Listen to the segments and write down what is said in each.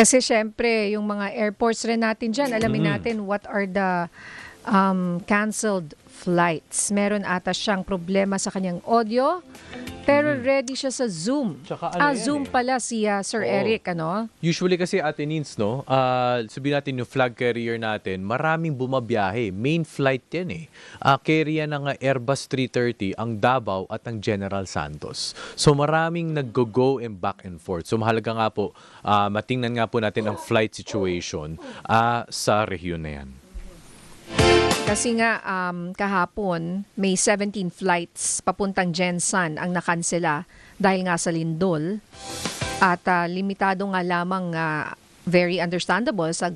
Kasi siyempre, yung mga airports rin natin dyan, alamin natin what are the canceled flights. Meron ata siyang problema sa kanyang audio, pero ready siya sa Zoom. Tsaka ano yan Zoom eh. pala si Sir Oo. Eric, ano? Usually kasi Ate Nins, no, sabihin natin yung flag carrier natin, maraming bumabiyahe. Main flight yan eh. Carrier ng Airbus 330, ang Davao at ang General Santos. So maraming nag-go and back and forth. So mahalaga nga po, matingnan nga po natin ang flight situation sa rehiyon na yan. Kasi nga kahapon may 17 flights papuntang Jensan ang nakansela dahil nga sa lindol at limitado nga lamang very understandable sa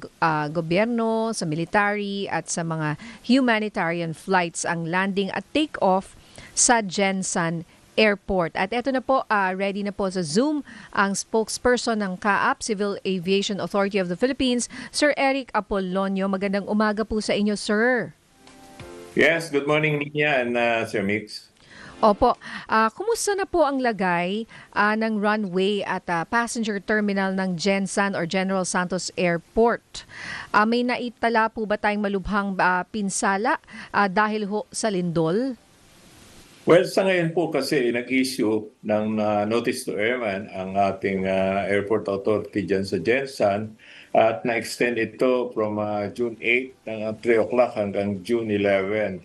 gobyerno, sa military at sa mga humanitarian flights ang landing at take-off sa Jensan Airport. At eto na po, ready na po sa Zoom ang spokesperson ng CAAP, Civil Aviation Authority of the Philippines, Sir Eric Apolonio. Magandang umaga po sa inyo, sir. Yes, good morning Nina and Sir Mix. Opo, kumusta na po ang lagay ng runway at passenger terminal ng Jensan or General Santos Airport? May naitala po ba tayong malubhang pinsala dahil ho sa lindol? Well, sa ngayon po kasi nag-issue ng notice to airman ang ating airport authority dyan sa Jensan at na-extend ito from June 8 ng 3 o'clock hanggang June 11.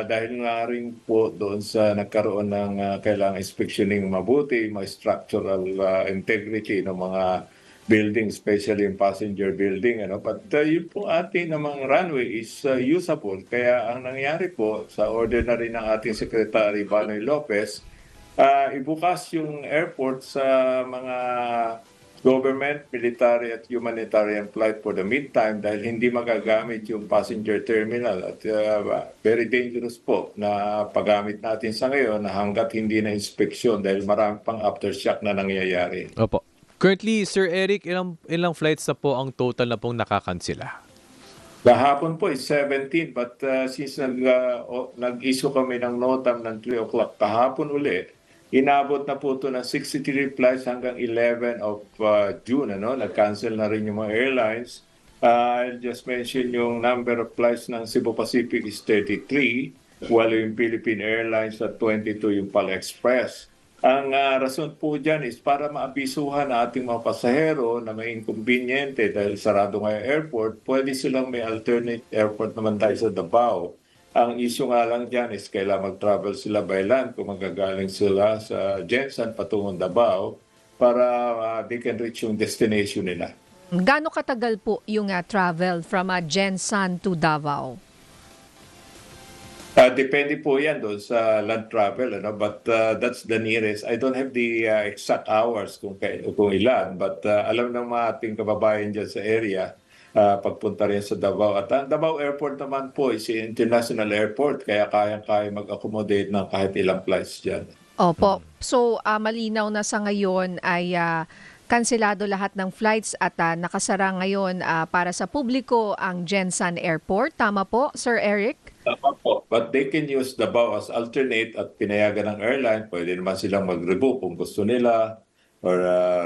Dahil nga rin po doon sa nagkaroon ng kailangang inspectioning mabuti, mga structural integrity ng mga building, especially yung passenger building. But yun po ating namang runway is usable. Kaya ang nangyari po sa order na rin ng ating Secretary Banoy Lopez, ibukas yung airport sa mga government, military at humanitarian flight for the meantime dahil hindi magagamit yung passenger terminal at very dangerous po na paggamit natin sa ngayon na hanggat hindi na inspeksyon dahil marami pang aftershock na nangyayari. Opo. Currently, Sir Eric, ilang flights na po ang total na pong nakakansela? Kahapon po is 17 but since nag-issue kami ng notam ng 3 o'clock kahapon uli, inabot na po ito ng 63 flights hanggang 11 of June. Nag-cancel na rin yung mga airlines. I'll just mention yung number of flights ng Cebu Pacific is 33, while yung Philippine Airlines at 22 yung Pal Express. Ang rason po dyan is para maabisuhan na ating mga pasahero na may inconveniente dahil sarado nga yung airport, pwede silang may alternate airport naman tayo sa Davao. Ang issue nga lang dyan is kailangan mag-travel sila by land kung magagaling sila sa Jensan patungong Davao para they can reach yung destination nila. Gaano katagal po yung travel from Jensan to Davao? Depende po yan doon sa land travel, but that's the nearest. I don't have the exact hours kung ilan, but alam ng mga ating kababayan dyan sa area, pagpunta rin sa Davao. At ang Davao Airport naman po is international airport, kaya kayang-kaya mag-accommodate ng kahit ilang flights dyan. Opo. So, malinaw na sa ngayon ay kanselado lahat ng flights at nakasara ngayon para sa publiko ang Jensan Airport. Tama po, Sir Eric? Tama po. But they can use Davao as alternate at pinayagan ng airline. Pwede naman silang mag-rebook kung gusto nila or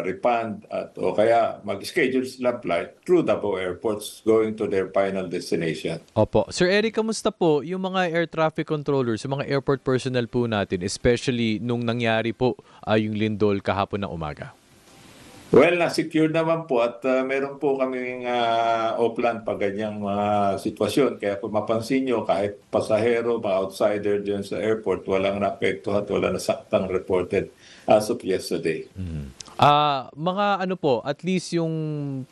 refund o kaya mag-schedule sila flight through Davao airports going to their final destination. Opo. Sir Eric, kamusta po yung mga air traffic controllers, yung mga airport personnel po natin, especially nung nangyari po yung lindol kahapon ng umaga? Well, na-secure naman po at meron po kaming off-land pa ganyang mga sitwasyon. Kaya kung mapansin nyo, kahit pasahero, mga outsider dyan sa airport, walang naapekto at walang nasaktang reported as of yesterday. Mga ano po, at least yung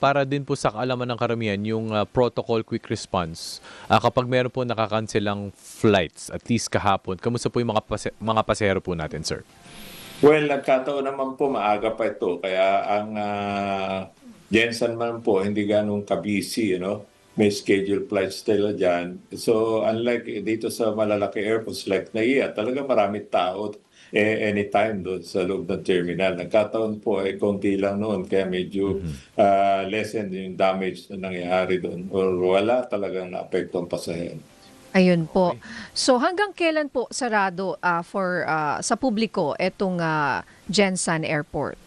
para din po sa kaalaman ng karamihan, yung protocol quick response, kapag meron po nakakanselang flights, at least kahapon, kamusta po yung mga pasahero po natin, sir? Well, nagkataon naman po maaga pa ito. Kaya ang Jensan man po, hindi ganun ka-busy, May scheduled flights sila dyan. So, unlike dito sa malalaki airports like NAIA, talaga marami tao anytime doon sa loob ng terminal. Nagkataon po ay konti lang noon, kaya medyo lessen yung damage na nangyari doon. Or wala talagang naapekto ang pasahero. Ayun po. So hanggang kailan po sarado for sa publiko itong Jensan Airport?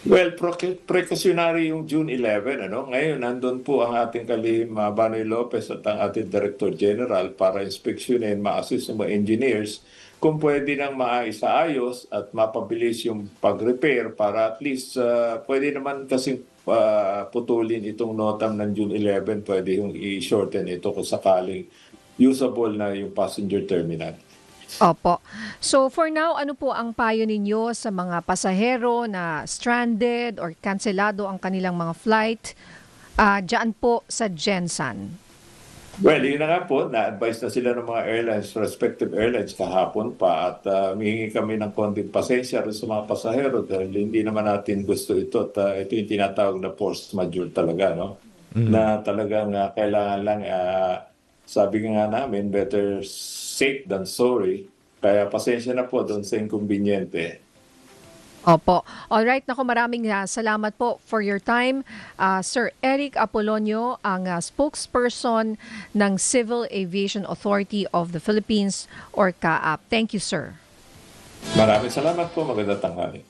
Well, precautionary yung June 11, ano? Ngayon, nandun po ang ating kalihim Banoy Lopez at ang ating Director General para inspeksyonin, ma-assist ng mga engineers kung pwede nang maayos at mapabilis yung pag-repair para at least pwede naman kasing putulin itong notam ng June 11, pwede yung i-shorten ito kung sakaling usable na yung passenger terminal. Opo. So for now, ano po ang payo ninyo sa mga pasahero na stranded or kanselado ang kanilang mga flight dyan po sa Gensan? Well, yun na nga po, na-advise na sila ng mga airlines, respective airlines kahapon pa at humingi kami ng konting pasensya rin sa mga pasahero dahil hindi naman natin gusto ito at ito yung tinatawag na force majeure talaga, no? Na talagang kailangan lang, sabi nga namin, better safe than sorry. Kaya pasensya na po doon sa inconveniente. Opo. Alright, naku, maraming salamat po for your time. Sir Eric Apolonio, ang spokesperson ng Civil Aviation Authority of the Philippines or CAAP. Thank you, sir. Maraming salamat po, magandang tanghali.